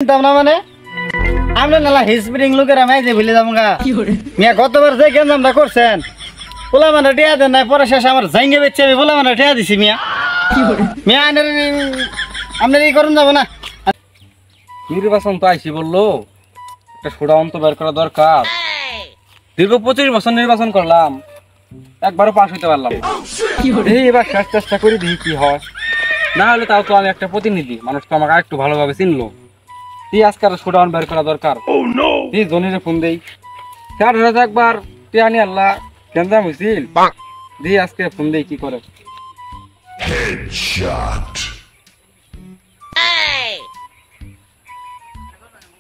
না মানে আমরা নালা হিসপিরিং লোকের আমি যে ভুলে যাবো গা মিয়া গতবার যে গেঞ্জামটা করছেন পোলা মানে টিয়া দেন নাই পরে শেষ আমার জাইঙ্গে বেচছে আমি পোলা মানে টিয়া দিছি মিয়া মিয়া আপনার এই করুন যাবো না নির্বাচন তো আইসি বললো একটা সোডা অন্ত বের করা দরকার। দীর্ঘ 25 বছর নির্বাচন করলাম, একবারও পাস হইতে পারলাম। দেখি এবার শেষ চেষ্টা করি, দেখি কি হয়। না হলে তাও তো আমি একটা প্রতিনিধি, মানুষ তো আমাকে একটু ভালোভাবে চিনলো। তুই আজকে আর সোডা বের করা দরকার। তুই জনিরে ফোন দেই, স্যার হয়তো একবার টিয়ানি আল্লাহ গেঞ্জাম হয়েছিল, দেখি আজকে ফোন দেই কি করে।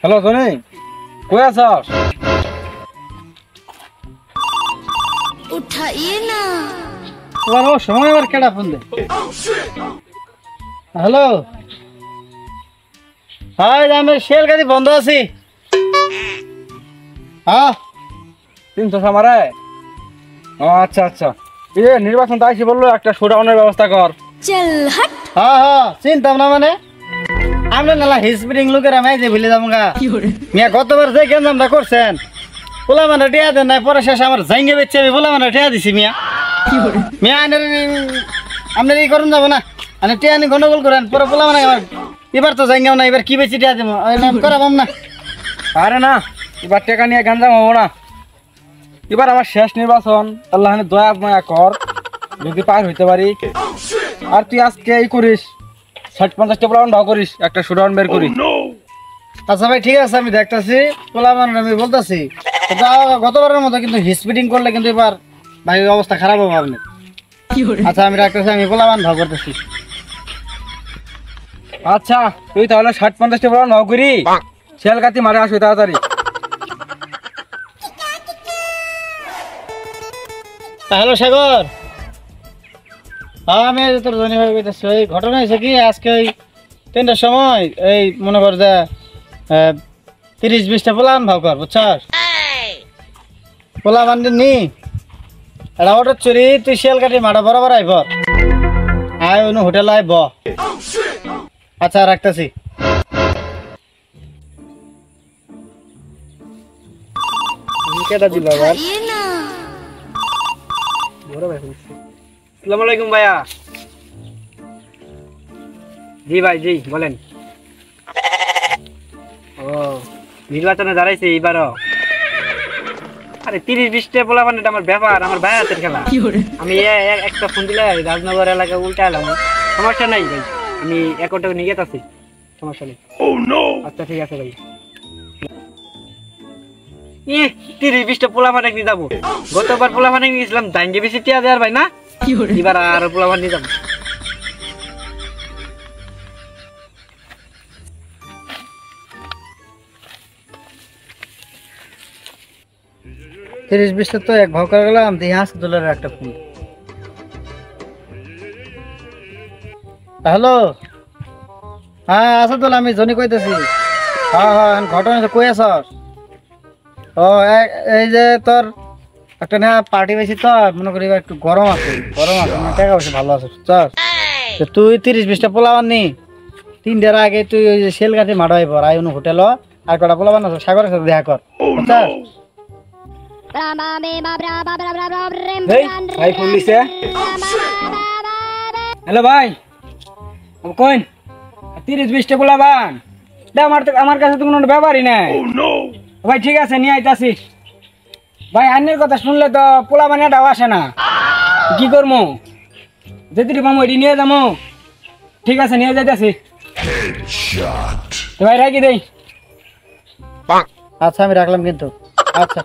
হ্যালো জনি, কই আছস? उठाइए ना। ও সময় আবার কেডা ফোন দে? হ্যালো, হাই আমি শেল গাড়ি বন্ধ আছি। হ্যাঁ 300 সামারে। ও আচ্ছা আচ্ছা, নির্বাচন তো আইসি বললো একটা শোডাউনের ব্যবস্থা কর। चल हट। হ্যাঁ হ্যাঁ চিন্তাম না মানে আমরা নালা হিসপিরিং লোকের আমি যে ভুলে যাবো গা মিয়া গতবার যে গেঞ্জামটা করছেন পোলা মানে টিয়া দেন নাই পরে শেষ আমার জাইঙ্গে বেচছে আমি পোলা মানে টিয়া দিছি মিয়া মিয়া আপনার এই করুন যাবো না মানে টিয়া আনি গন্ডগোল করেন পরে পোলা মানে আমার এবার তো জাইঙ্গাও না, এবার কি বেশি টিয়া দেবো করাবাম না। আরে না, এবার টাকা নিয়ে গেঞ্জাম হবো না। এবার আমার শেষ নির্বাচন, আল্লাহ দয়া মায়া কর যদি পার হইতে পারি। আর তুই আজকে এই করিস 60-50টা রাউন্ড ভাও করিস, একটা শোডাউন বের করি। আচ্ছা ভাই ঠিক আছে, আমি দেখতেছি পোলা মানে আমি বলতেছি গতবারের মতো কিন্তু হিসপিডিং করলে কিন্তু এবার ভাই অবস্থা খারাপ হবে আপনার। আচ্ছা আমি রাখতেছি, আমি পোলা মান ভাব করতেছি। আচ্ছা তুই তাহলে 60-50টা রাউন্ড ভাও করি, শেলগাতি মারে আসবে তাড়াতাড়ি। হ্যালো সাগর, আমি তোর জনি ভাই কইতেছি ওই ঘটনা হয়েছে কি আজকে ওই 3টার সময় এই মনে কর যে 30-20টা পোলা ভাব কর বুঝছস, পোলা বান্ধি নি এটা অটো চুরি তুই শেল কাটি মাঠা বরাবর আইব আয় অন্য হোটেল আইব। আচ্ছা রাখতেছি। কেটা দিবা আবার? उठाइए ना। আসসালামু আলাইকুম ভাইয়া। জি ভাই জি বলেন। ও নির্বাচনে দাঁড়াইছে এইবারও? আরে 30-20টা পোলা মানে এটা আমার ব্যাপার, আমার ভাই হাতের খেলা। আমি একটা ফোন দিলে রাজনগর এলাকা উল্টা এলাম, সমস্যা নাই ভাই, আমি একটা নিয়ে গেছি, সমস্যা নেই। আচ্ছা ঠিক আছে ভাই। 30-20টা পোলা মানে নিয়ে যাবো, গতবার পোলা মানে নিয়েছিলাম দাঙ্গে বেশি টিয়া দেওয়ার ভাই না, এবার আর পোলা মানে নিয়ে যাবো। 30-20টা তো এক ভাগ করে গেলাম, দিয়ে $100 একটা ফোন। হ্যালো, হ্যাঁ আসাদুল আমি জনি কইতেছি। হ্যাঁ হ্যাঁ ঘটনা কই আছস? ও এই যে তোর একটা না পার্টি বেশি তো মনে করি একটু গরম আছে মানে টাকা পয়সা ভালো আছে বুঝছস। তুই 30-20টা পোলা বাননি 3টার আগে তুই ওই যে শেল গাঠি মাঠাই পর আই অন্য হোটেল আর কটা পোলা বান আছে সাগরের সাথে দেখা কর বুঝছস। ভাই ফোন দিছে। হ্যালো ভাই, কইন 30-20টা পোলা বান আমার কাছে তো কোনো ব্যাপারই নাই ভাই। ঠিক আছে নিয়ে আইতাছি ভাই, আন্যের কথা শুনলে তো পোলা বানিয়াটাও আসে না, কি করবো? যেতে পাবো এটি নিয়ে যাবো। ঠিক আছে নিয়ে যাইতাছি ভাই, রাখি দেই। আচ্ছা আমি রাখলাম কিন্তু। আচ্ছা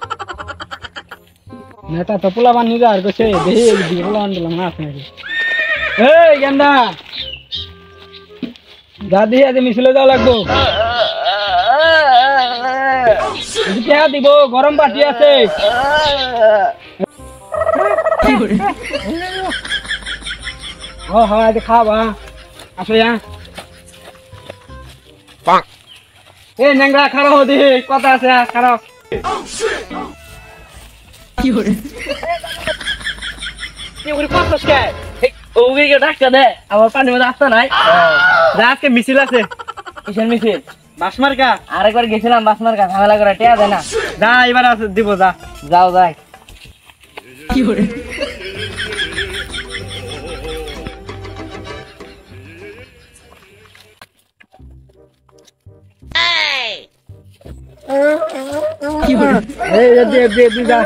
নেতা তো পোলা বান নিয়ে আর কইছে দেখি পোলা বান দিলাম না আপনি। এই গেন্দা দাদি আজ মিছিলে যাওয়া লাগবো, দিব গরম পাটি আছে। ও হ্যাঁ খাবা আসো এ ন্যাংরা খারাপ দি কথা আছে খারাপ। ডাক্তার দে আমার পানির মধ্যে আসতে নাই, আজকে মিছিল আছে। কিসের মিছিল? বাসমার্কা আরেকবার গেছিলাম বাসমার্কা, ঝামেলা করে টেয়া দেয় না। যা এবার দিব যা। যাও যাই। এই দে দে যা।